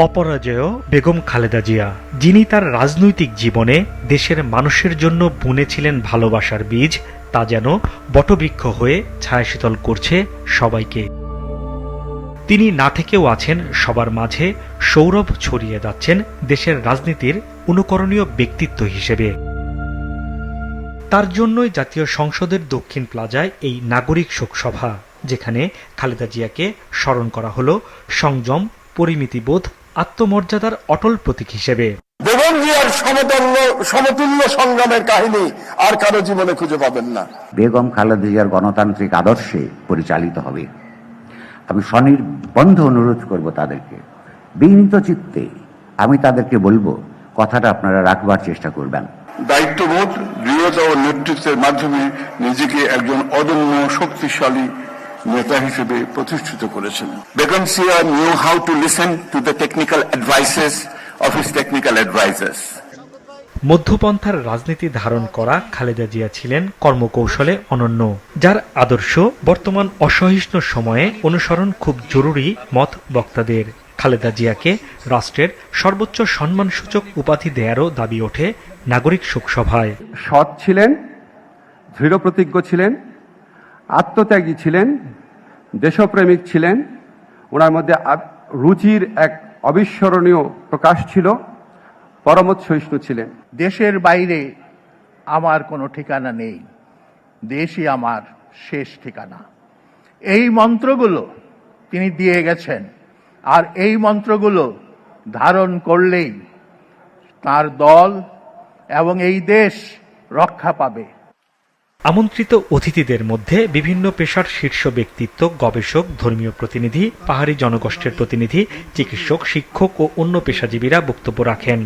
অপরাজেয় বেগম খালেদা জিয়া, যিনি তার রাজনৈতিক জীবনে দেশের মানুষের জন্য বুনেছিলেন ভালোবাসার বীজ, তা যেন বটবৃক্ষ হয়ে ছায়াশীতল করছে সবাইকে। তিনি না থেকেও আছেন সবার মাঝে, সৌরভ ছড়িয়ে যাচ্ছেন দেশের রাজনীতির অনুকরণীয় ব্যক্তিত্ব হিসেবে। তার জন্যই জাতীয় সংসদের দক্ষিণ প্লাজায় এই নাগরিক শোকসভা, যেখানে খালেদা জিয়াকে স্মরণ করা হলো সংযম, পরিমিতিবোধ, আত্মমর্যাদার অটল প্রতীক হিসেবে। বেগম জিয়ার সমতুল্য সংগ্রামের কাহিনী আর কারো জীবনে খুঁজে পাবেন না। বেগম খালেদা জিয়ার গণতান্ত্রিক আদর্শে পরিচালিত হবে। আমি স্বনির্বন্ধ অনুরোধ করব তাদেরকে, বিনীত চিত্তে আমি তাদেরকে বলবো, কথাটা আপনারা রাখবার চেষ্টা করবেন। দায়িত্ববোধ, দৃঢ়তা ও নেতৃত্বের মাধ্যমে নিজেকে একজন অদম্য শক্তিশালী নেতা হিসেবে প্রতিষ্ঠিত করেছেন। Begum Zia knew how to listen to the technical advices of his technical advisors. মধ্যপন্থার রাজনীতি ধারণ করা খালেদা জিয়া ছিলেন কর্মকৌশলে অনন্য, যার আদর্শ বর্তমান অসহিষ্ণু সময়ে অনুসরণ খুব জরুরি মত বক্তাদের। খালেদা জিয়াকে রাষ্ট্রের সর্বোচ্চ সম্মানসূচক উপাধি দেয়ারও দাবি ওঠে নাগরিক শোকসভায়। সৎ ছিলেন, দৃঢ়প্রতিজ্ঞ ছিলেন, আত্মত্যাগী ছিলেন, দেশপ্রেমিক ছিলেন। ওনার মধ্যে রুচির এক অবিস্মরণীয় প্রকাশ ছিল, পরমত সহিষ্ণু ছিলেন। দেশের বাইরে আমার কোনো ঠিকানা নেই, দেশই আমার শেষ ঠিকানা। এই মন্ত্রগুলো তিনি দিয়ে গেছেন, আর এই মন্ত্রগুলো ধারণ করলেই তার দল এবং এই দেশ রক্ষা পাবে। আমন্ত্রিত অতিথিদের মধ্যে বিভিন্ন পেশার শীর্ষ ব্যক্তিত্ব, গবেষক, ধর্মীয় প্রতিনিধি, পাহাড়ি জনগোষ্ঠীর প্রতিনিধি, চিকিৎসক, শিক্ষক ও অন্য পেশাজীবীরা বক্তব্য রাখেন।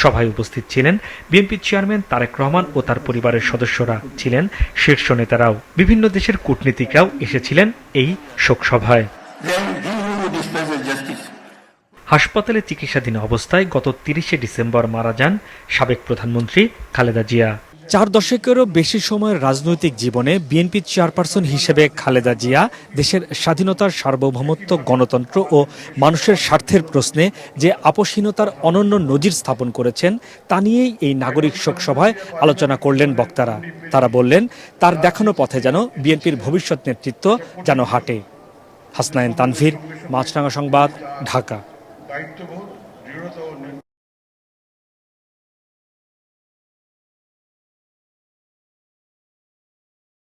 সভায় উপস্থিত ছিলেন বিএনপির চেয়ারম্যান তারেক রহমান ও তার পরিবারের সদস্যরা, ছিলেন শীর্ষ নেতারাও, বিভিন্ন দেশের কূটনীতিকরাও এসেছিলেন এই শোকসভায়। হাসপাতালে চিকিৎসাধীন অবস্থায় গত 30শে ডিসেম্বর মারা যান সাবেক প্রধানমন্ত্রী খালেদা জিয়া। 4 দশকেরও বেশি সময়ের রাজনৈতিক জীবনে বিএনপির চেয়ারপারসন হিসেবে খালেদা জিয়া দেশের স্বাধীনতার, সার্বভৌমত্ব, গণতন্ত্র ও মানুষের স্বার্থের প্রশ্নে যে আপোষহীনতার অনন্য নজির স্থাপন করেছেন, তা নিয়েই এই নাগরিক শোকসভায় আলোচনা করলেন বক্তারা। তারা বললেন, তার দেখানো পথে যেন বিএনপির ভবিষ্যৎ নেতৃত্ব যেন হাঁটে। হাসনাইন তানভীর, মাছরাঙা সংবাদ, ঢাকা।